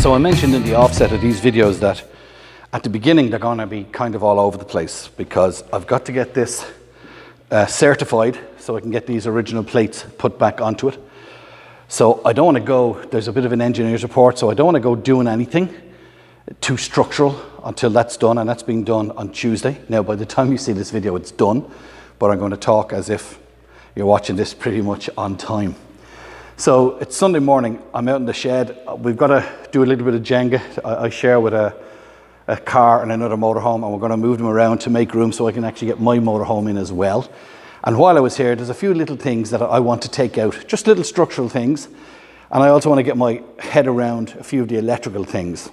So I mentioned in the offset of these videos that at the beginning they're going to be kind of all over the place because I've got to get this certified so I can get these original plates put back onto it. So I don't want to go, there's a bit of an engineer's report, so I don't want to go doing anything too structural until that's done, and that's being done on Tuesday. Now by the time you see this video it's done, but I'm going to talk as if you're watching this pretty much on time. So it's Sunday morning, I'm out in the shed. We've got to do a little bit of Jenga. I share with a car and another motorhome, and we're going to move them around to make room so I can actually get my motorhome in as well. And while I was here, there's a few little things that I want to take out, just little structural things. And I also want to get my head around a few of the electrical things.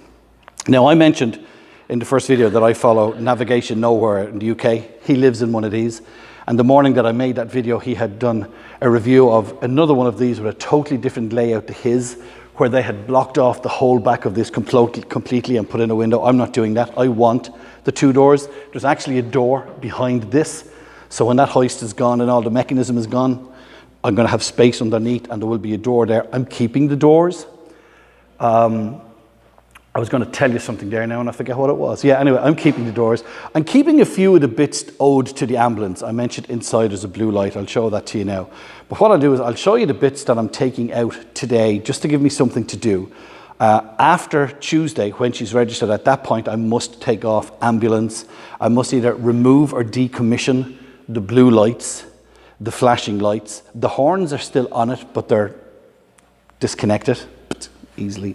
Now, I mentioned in the first video that I follow Navigation Nowhere in the UK. He lives in one of these. And the morning that I made that video, he had done a review of another one of these with a totally different layout to his, where they had blocked off the whole back of this completely and put in a window. I'm not doing that. I want the two doors. There's actually a door behind this. So when that hoist is gone and all the mechanism is gone, I'm going to have space underneath and there will be a door there. I'm keeping the doors. I was going to tell you something there now and I forget what it was. Yeah, anyway, I'm keeping the doors. I'm keeping a few of the bits owed to the ambulance. I mentioned inside there's a blue light. I'll show that to you now. But what I'll do is I'll show you the bits that I'm taking out today just to give me something to do. After Tuesday, when she's registered, at that point I must take off ambulance. I must either remove or decommission the blue lights, the flashing lights. The horns are still on it, but they're disconnected, easily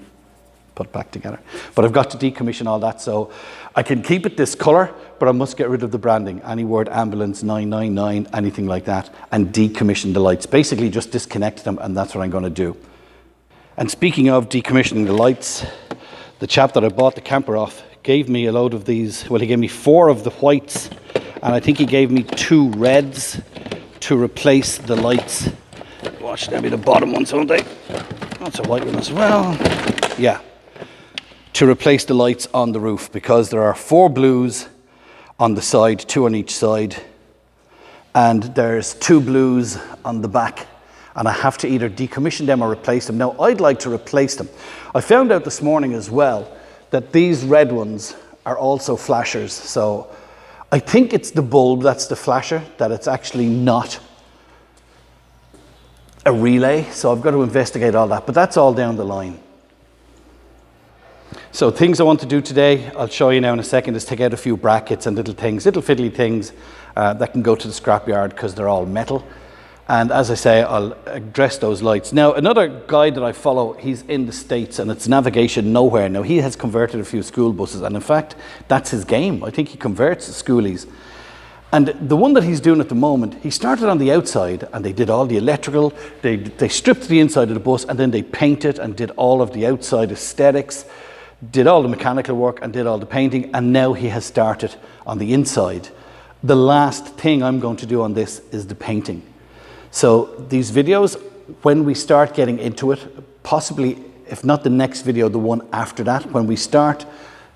put back together. But I've got to decommission all that, so I can keep it this color, but I must get rid of the branding, any word ambulance 999, anything like that, and decommission the lights. Basically just disconnect them, and that's what I'm going to do. And speaking of decommissioning the lights, the chap that I bought the camper off gave me a load of these. Well, he gave me 4 of the whites, and I think he gave me 2 reds to replace the lights. Watch, there'll be the bottom ones, won't they? That's a white one as well. Yeah. To replace the lights on the roof, because there are 4 blues on the side, 2 on each side, and there's 2 blues on the back, and I have to either decommission them or replace them. Now, I'd like to replace them. I found out this morning as well that these red ones are also flashers, so I think it's the bulb that's the flasher, that it's actually not a relay, so I've got to investigate all that, but that's all down the line. So things I want to do today, I'll show you now in a second, is take out a few brackets and little things, little fiddly things that can go to the scrapyard because they're all metal. And as I say, I'll address those lights. Now, another guy that I follow, he's in the States and it's Navigation Nowhere. Now, he has converted a few school buses, and in fact, that's his game. I think he converts the schoolies. And the one that he's doing at the moment, he started on the outside and they did all the electrical, they stripped the inside of the bus and then they painted and did all of the outside aesthetics, did all the mechanical work and did all the painting, and now he has started on the inside. The last thing I'm going to do on this is the painting. So these videos, when we start getting into it, possibly, if not the next video, the one after that, when we start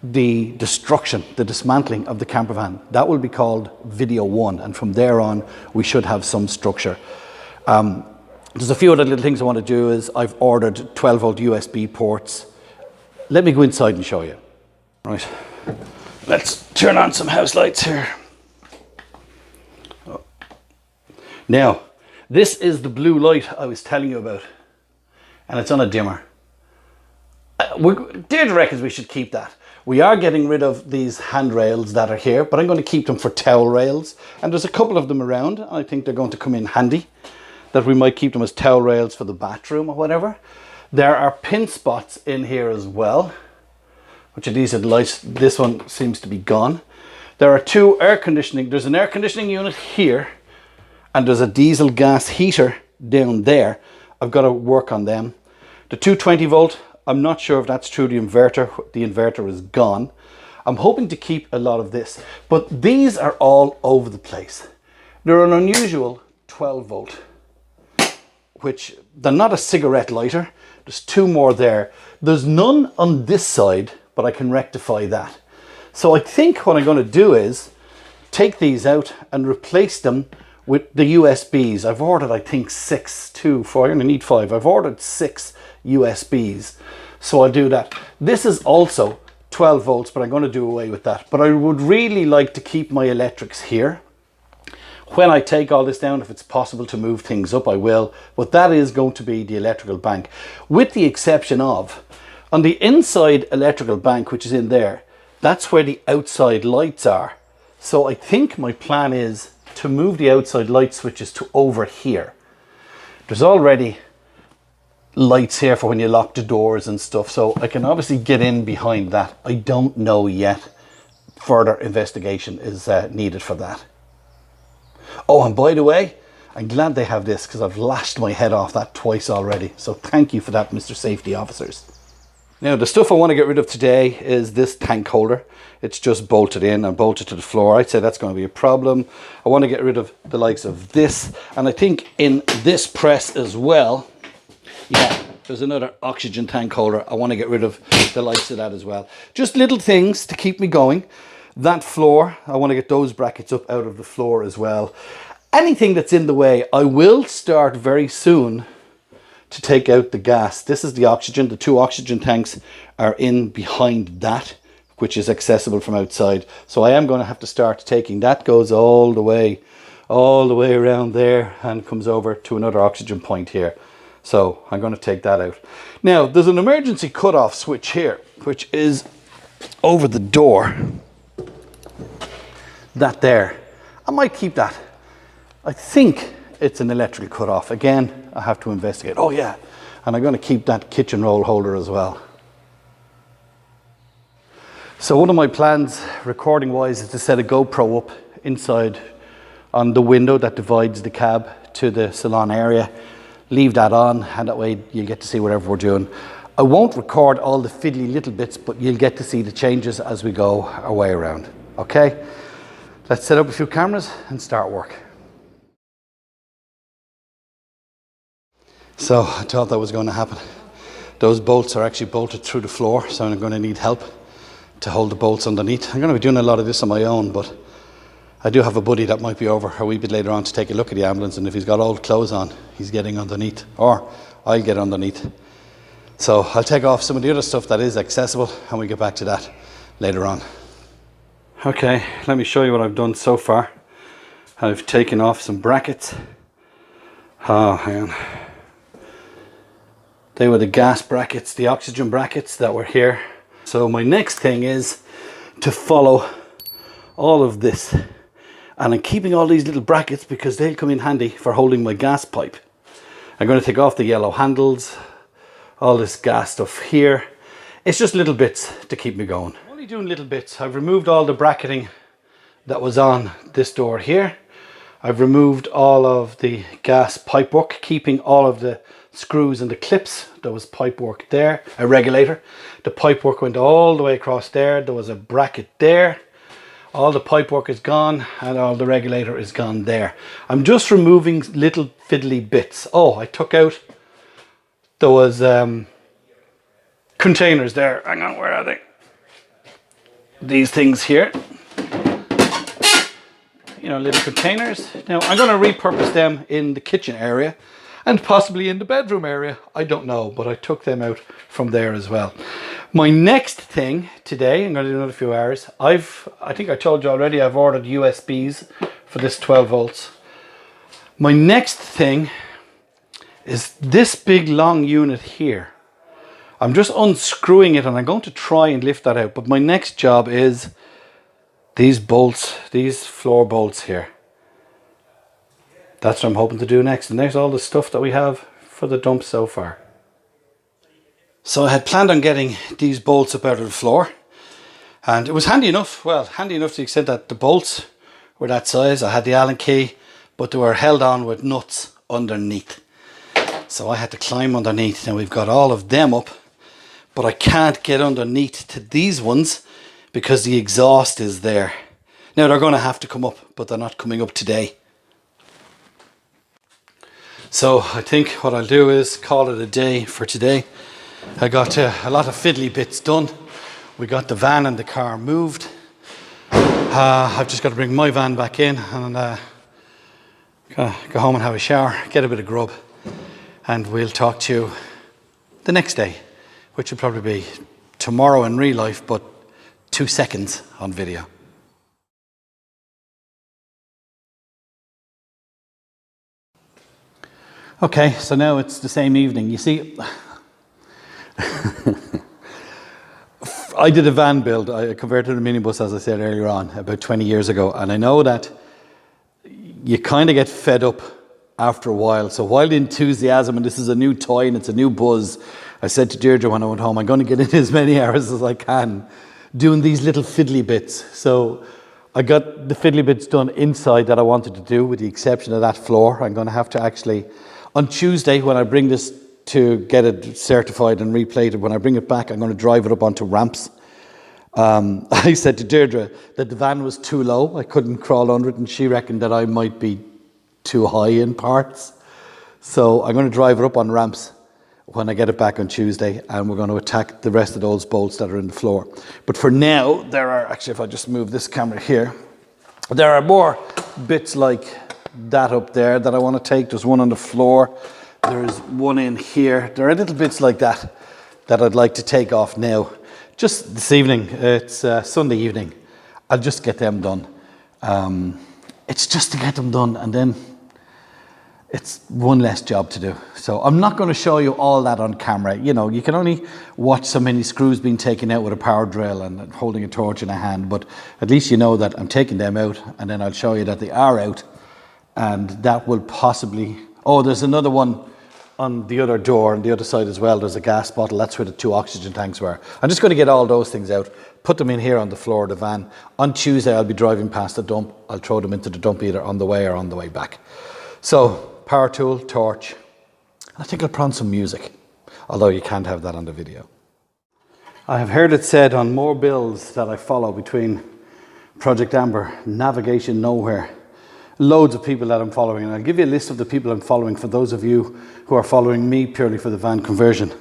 the destruction, the dismantling of the camper van, that will be called video 1, and from there on we should have some structure. There's a few other little things I want to do. Is I've ordered 12-volt USB ports. Let me go inside and show you. Right, let's turn on some house lights here. Now, this is the blue light I was telling you about, and it's on a dimmer. Deirdre reckons we should keep that. We are getting rid of these handrails that are here, but I'm going to keep them for towel rails, and there's a couple of them around. I think they're going to come in handy, that we might keep them as towel rails for the bathroom or whatever. There are pin spots in here as well, which are these are the lights. This one seems to be gone. There are 2 air conditioning. There's an air conditioning unit here, and there's a diesel gas heater down there. I've got to work on them. The 220 volt, I'm not sure if that's through the inverter. The inverter is gone. I'm hoping to keep a lot of this, but these are all over the place. They're an unusual 12 volt, which they're not a cigarette lighter. There's 2 more there. There's none on this side, but I can rectify that. So I think what I'm going to do is take these out and replace them with the USBs. I've ordered, I think, 6, 2, 4, I'm going to need 5. I've ordered 6 USBs. So I'll do that. This is also 12 volts, but I'm going to do away with that. But I would really like to keep my electrics here. When I take all this down, if it's possible to move things up, I will. But that is going to be the electrical bank, with the exception of, on the inside electrical bank, which is in there, that's where the outside lights are. So I think my plan is to move the outside light switches to over here. There's already lights here for when you lock the doors and stuff, so I can obviously get in behind that. I don't know yet. Further investigation is needed for that. Oh, and by the way, I'm glad they have this, because I've lashed my head off that twice already. So thank you for that, Mr. Safety Officers. Now, the stuff I want to get rid of today is this tank holder. It's just bolted in and bolted to the floor. I'd say that's going to be a problem. I want to get rid of the likes of this. And I think in this press as well, yeah, there's another oxygen tank holder. I want to get rid of the likes of that as well. Just little things to keep me going. That floor, I want to get those brackets up out of the floor as well. Anything that's in the way, I will start very soon to take out the gas. This is the oxygen. The 2 oxygen tanks are in behind that, which is accessible from outside. So I am going to have to start taking that. Goes all the way around there and comes over to another oxygen point here. So I'm going to take that out. Now, there's an emergency cutoff switch here, which is over the door. That there. I might keep that. I think it's an electrical cutoff. Again, I have to investigate. Oh yeah, and I'm going to keep that kitchen roll holder as well. So one of my plans, recording wise, is to set a GoPro up inside on the window that divides the cab to the salon area. Leave that on, and that way you'll get to see whatever we're doing. I won't record all the fiddly little bits, but you'll get to see the changes as we go our way around. Okay? Let's set up a few cameras and start work. So I thought that was going to happen. Those bolts are actually bolted through the floor, so I'm going to need help to hold the bolts underneath. I'm going to be doing a lot of this on my own, but I do have a buddy that might be over a wee bit later on to take a look at the ambulance, and if he's got old clothes on, he's getting underneath, or I'll get underneath. So I'll take off some of the other stuff that is accessible, and we'll get back to that later on. Okay, let me show you what I've done so far. I've taken off some brackets. Oh, hang on. They were the gas brackets, the oxygen brackets that were here. So my next thing is to follow all of this. And I'm keeping all these little brackets because they'll come in handy for holding my gas pipe. I'm going to take off the yellow handles, all this gas stuff here. It's just little bits to keep me going. I'm only doing little bits. I've removed all the bracketing that was on this door here. I've removed all of the gas pipework, keeping all of the screws and the clips. There was pipework there, a regulator. The pipework went all the way across there. There was a bracket there. All the pipework is gone and all the regulator is gone there. I'm just removing little fiddly bits. Oh, I took out, there was containers there. Hang on, where are they? These things here. You know, little containers. Now I'm going to repurpose them in the kitchen area and possibly in the bedroom area. I don't know, but I took them out from there as well. My next thing today, I'm going to do another few hours. I think I told you already, I've ordered USBs for this 12 volts. My next thing is this big long unit here. I'm just unscrewing it and I'm going to try and lift that out. But my next job is these bolts, these floor bolts here. That's what I'm hoping to do next. And there's all the stuff that we have for the dump so far. So I had planned on getting these bolts up out of the floor. And it was handy enough. Well, handy enough to the extent that the bolts were that size. I had the Allen key, but they were held on with nuts underneath. So I had to climb underneath. Now we've got all of them up, but I can't get underneath to these ones because the exhaust is there. Now they're going to have to come up, but they're not coming up today. So I think what I'll do is call it a day for today. I got a lot of fiddly bits done. We got the van and the car moved. I've just got to bring my van back in and go home and have a shower, get a bit of grub, and we'll talk to you the next day which will probably be tomorrow in real life, but 2 seconds on video. Okay, so now it's the same evening. You see, I did a van build. I converted a minibus, as I said earlier on, about 20 years ago. And I know that you kind of get fed up after a while. So while the enthusiasm, and this is a new toy and it's a new buzz, I said to Deirdre when I went home, I'm going to get in as many hours as I can doing these little fiddly bits. So I got the fiddly bits done inside that I wanted to do, with the exception of that floor. I'm going to have to actually, on Tuesday, when I bring this to get it certified and replated, when I bring it back, I'm going to drive it up onto ramps. I said to Deirdre that the van was too low. I couldn't crawl under it, and she reckoned that I might be too high in parts. So I'm going to drive it up on ramps when I get it back on Tuesday, and we're going to attack the rest of those bolts that are in the floor. But for now, there are, actually, if I just move this camera here, there are more bits like that up there that I want to take. There's one on the floor. There's one in here. There are little bits like that that I'd like to take off now. Just this evening, it's Sunday evening, I'll just get them done. It's just to get them done, and then it's one less job to do. So I'm not going to show you all that on camera. You know, you can only watch so many screws being taken out with a power drill and holding a torch in a hand, but at least you know that I'm taking them out, and then I'll show you that they are out, and that will possibly... Oh, there's another one on the other door, on the other side as well. There's a gas bottle. That's where the 2 oxygen tanks were. I'm just going to get all those things out, put them in here on the floor of the van. On Tuesday, I'll be driving past the dump. I'll throw them into the dump either on the way or on the way back. So, power tool, torch. I think I'll put on some music, although you can't have that on the video. I have heard it said on more builds that I follow between Project Amber, Navigation Nowhere, loads of people that I'm following, and I'll give you a list of the people I'm following for those of you who are following me purely for the van conversion.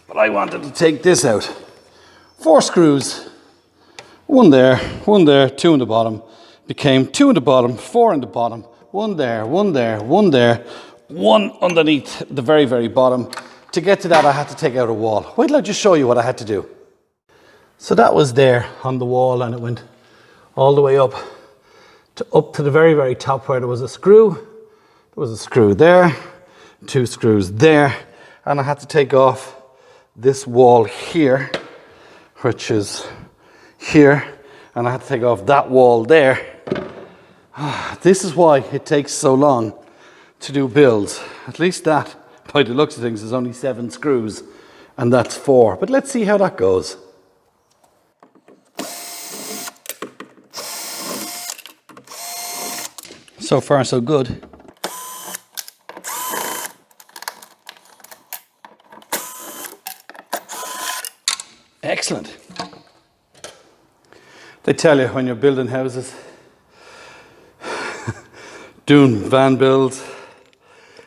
But I wanted to take this out. 4 screws, one there, 2 in the bottom, became 2 in the bottom, 4 in the bottom, one there, one there, one there, one underneath the very, very bottom. To get to that, I had to take out a wall. Wait till I just show you what I had to do. So that was there on the wall, and it went all the way up to the very, very top where there was a screw. There was a screw there, 2 screws there, and I had to take off this wall here, which is here, and I had to take off that wall there. This is why it takes so long to do builds. At least that, by the looks of things, is only 7 screws, and that's 4. But let's see how that goes. So far, so good. Excellent. They tell you when you're building houses, doing van builds,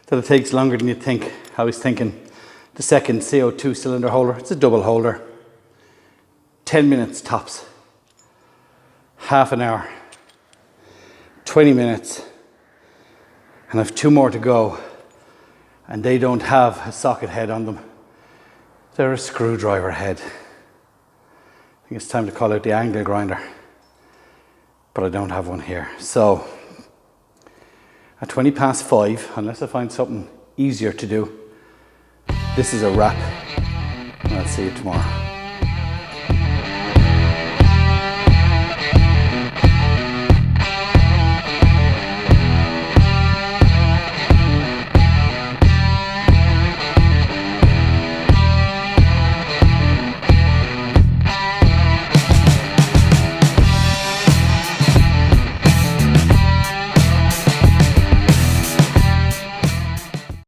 that it takes longer than you think. I was thinking the second CO2 cylinder holder, it's a double holder, 10 minutes tops, half an hour, 20 minutes, and I have 2 more to go, and they don't have a socket head on them. They're a screwdriver head. I think it's time to call out the angle grinder, but I don't have one here. So at 5:20, unless I find something easier to do, this is a wrap, and I'll see you tomorrow.